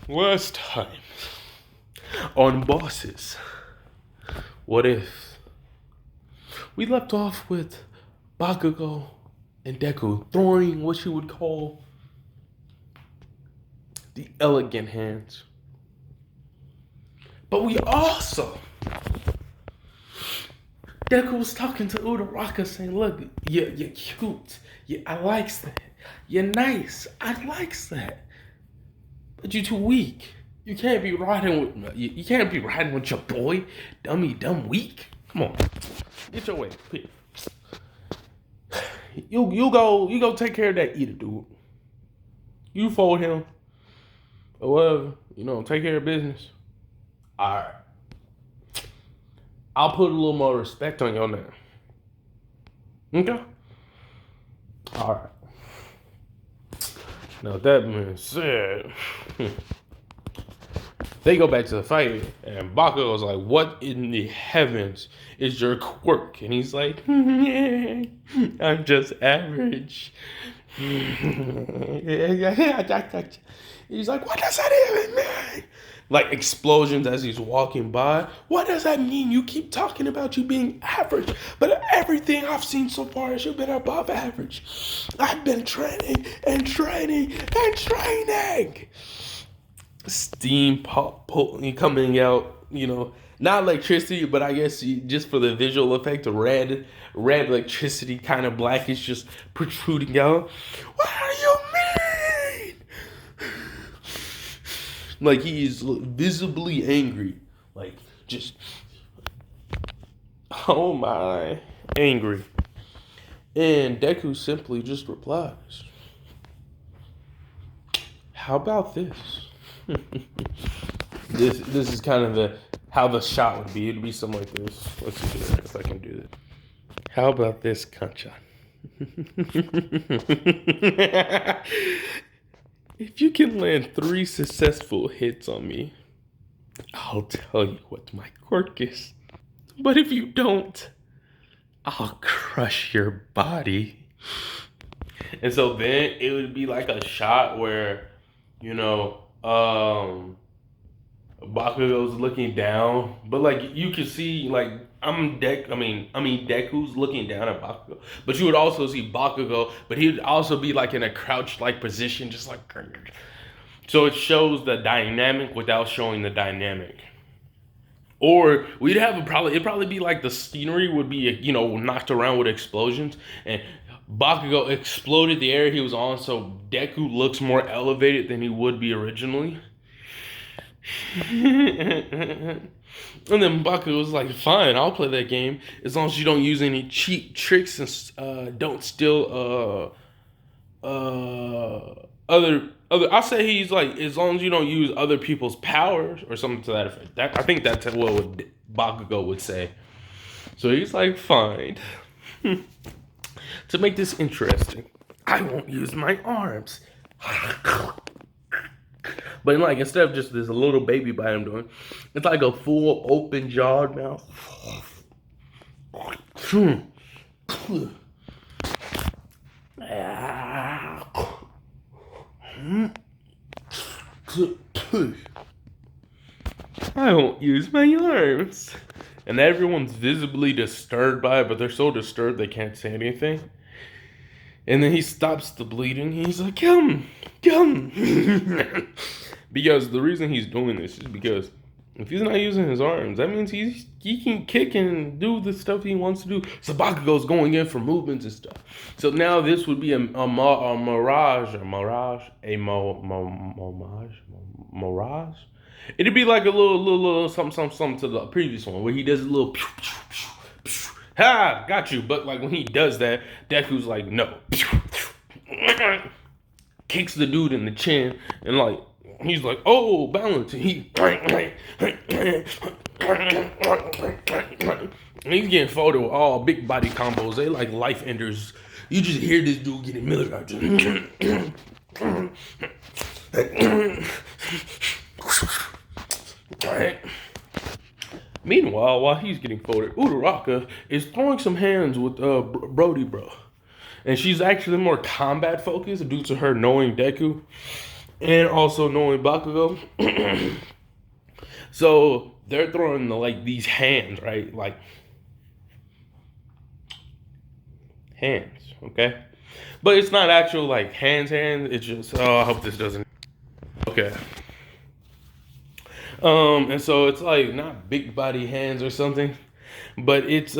Last time on Bosses, what if we left off with Bakugo and Deku throwing what you would call the elegant hands. But we also, Deku was talking to Uraraka saying, look, you're cute. I likes that. You're nice. I likes that. But you're too weak. You can't be riding with you can't be riding with your boy, dumb weak. Come on, get your way. You go take care of that eater, dude. You fold him or whatever. Take care of business. All right. I'll put a little more respect on your name. Okay. All right. Now that being said. They go back to the fight, and Bakugo was like, what in the heavens is your quirk? And he's like, I'm just average. He's like, what does that even mean? Like explosions as he's walking by. What does that mean? You keep talking about you being average, but everything I've seen so far is you've been above average. I've been training and training and training. Steam coming out, not electricity, but I guess just for the visual effect, red electricity, kind of blackish, just protruding out. What do you mean? Like he's visibly angry, like just, oh my, angry. And Deku simply just replies, how about this? This is kind of how the shot would be. It'd be something like this. Let's see if I can do this. How about this, Kanchan? If you can land 3 successful hits on me, I'll tell you what my quirk is. But if you don't, I'll crush your body. And so then it would be like a shot where, Bakugo's looking down, but like you can see, like Deku's looking down at Bakugo, but you would also see Bakugo, but he would also be like in a crouched like position, just like, so it shows the dynamic without showing the dynamic. Or it'd probably be like the scenery would be, knocked around with explosions, and Bakugo exploded the area he was on, so Deku looks more elevated than he would be originally. And then Bakugo was like, fine, I'll play that game as long as you don't use any cheap tricks and don't steal other I'll say he's like, as long as you don't use other people's powers or something to that effect. I think that's what Bakugo would say. So he's like, fine. To make this interesting, I won't use my arms. But like, instead of just this little baby bite I'm doing, it's like a full open jawed mouth. I won't use my arms. And everyone's visibly disturbed by it, but they're so disturbed they can't say anything. And then he stops the bleeding. He's like, come. Because the reason he's doing this is because if he's not using his arms, that means he can kick and do the stuff he wants to do. So Bakugo's going in for movements and stuff. So now this would be a mirage. It'd be like a little something to the previous one where he does a little ha, got you. But like when he does that, Deku's like, no. Kicks the dude in the chin and like he's like, oh, balance. And he's getting folded with all big body combos. They like life enders. You just hear this dude getting militarized. Meanwhile, while he's getting folded, Uraraka is throwing some hands with Brody bro. And she's actually more combat focused due to her knowing Deku. and also knowing Bakugo. So they're throwing like these hands, right? Like hands, okay? But it's not actual like hands. It's just I hope this doesn't. Okay. And so it's like not big body hands or something, but it's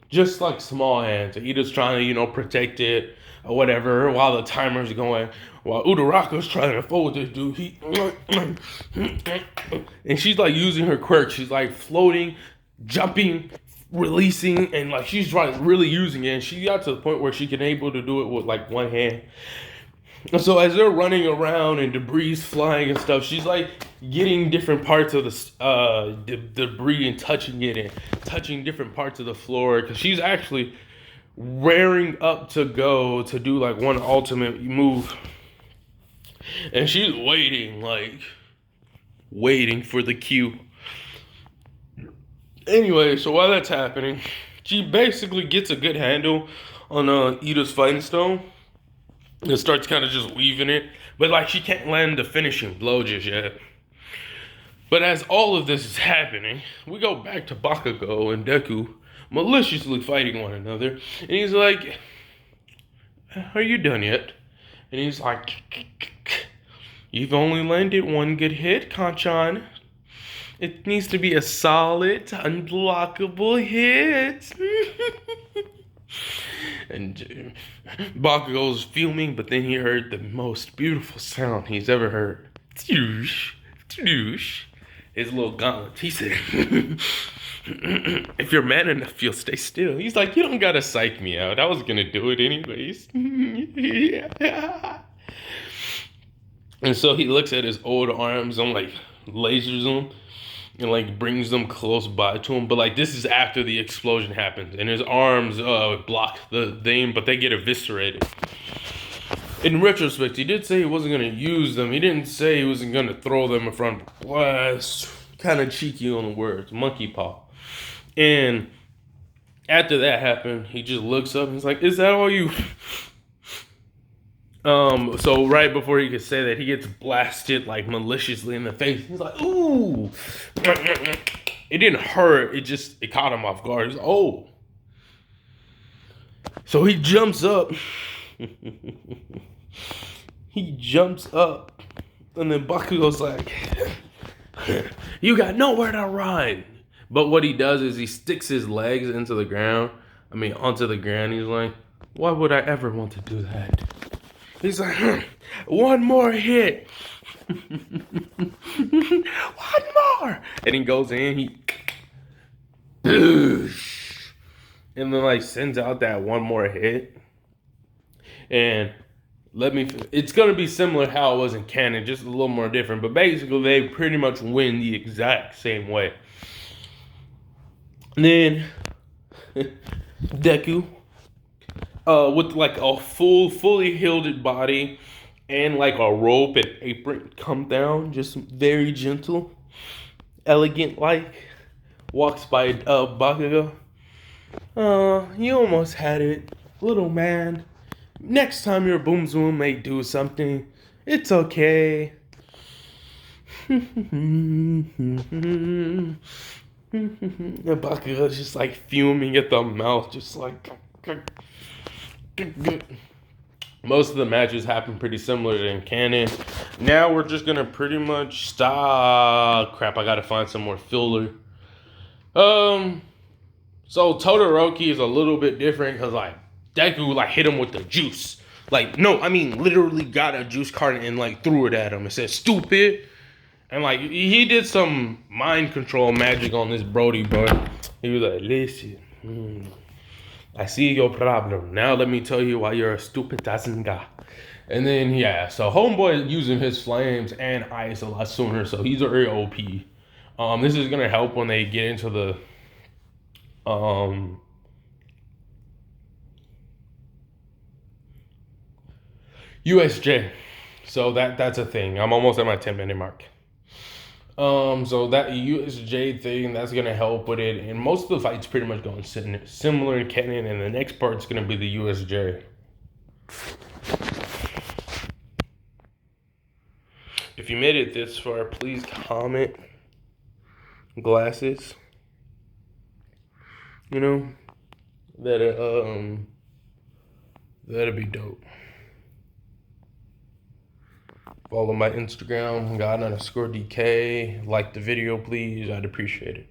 just like small hands. Ida's trying to, protect it or whatever while the timer's going. While Udarako's trying to fold this dude, and she's like using her quirk. She's like floating, jumping, releasing, and like she's like really using it. And she got to the point where she can able to do it with like one hand. And so as they're running around and debris flying and stuff, she's like getting different parts of the debris and touching it and touching different parts of the floor because she's actually rearing up to go to do like one ultimate move. And she's waiting for the cue. Anyway, so while that's happening, she basically gets a good handle on Ida's fighting stone. And starts kind of just weaving it. But like she can't land the finishing blow just yet. But as all of this is happening, we go back to Bakugo and Deku maliciously fighting one another. And he's like, "Are you done yet?" And he's like, "You've only landed one good hit, Kanchan. It needs to be a solid, unblockable hit." And Bakugo's fuming, but then he heard the most beautiful sound he's ever heard. Toosh, toosh. His little gauntlet. He said, "If you're man enough, you'll stay still." He's like, "You don't gotta psych me out. I was gonna do it anyways." Yeah. And so he looks at his old arms and like lasers them and like brings them close by to him. But like this is after the explosion happens and his arms block the thing, but they get eviscerated. In retrospect, he did say he wasn't going to use them. He didn't say he wasn't going to throw them in front of blast. Kind of cheeky on the words. Monkey paw. And after that happened, he just looks up and he's like, "Is that all you..." So right before he could say that, he gets blasted like maliciously in the face. He's like, "Ooh." It didn't hurt. It caught him off guard. He's like, "Oh." So he jumps up. He jumps up. And then Bakugo's like, "You got nowhere to run." But what he does is he sticks his legs onto the ground. He's like, "Why would I ever want to do that?" He's like, "One more hit." "One more." And he goes in, and then like sends out that one more hit. And it's going to be similar how it was in canon, just a little more different. But basically, they pretty much win the exact same way. And then Deku, with like a fully healed body and like a rope and apron, come down, just very gentle, elegant like, walks by Bakugo. "Oh, you almost had it, little man. Next time your Boom Zoom may do something, it's okay." And Bakugo's just like fuming at the mouth, just like. Most of the matches happen pretty similar to in canon. Now we're just gonna pretty much stop. Crap, I gotta find some more filler. So Todoroki is a little bit different because like Deku like hit him with the juice. Like, no, I mean literally got a juice carton and like threw it at him and said, "Stupid." And like he did some mind control magic on this Brody, but he was like, "Listen, I see your problem. Now let me tell you why you're a stupid Tazinga." And then so Homeboy using his flames and ice a lot sooner, so he's very OP. This is gonna help when they get into the USJ. So that's a thing. I'm almost at my 10-minute mark. So that USJ thing, that's gonna help with it, and most of the fights pretty much going similar in canon, and the next part's gonna be the USJ. If you made it this far, please comment glasses. You know, that'd be dope. Follow my Instagram, God_DK. Like the video, please. I'd appreciate it.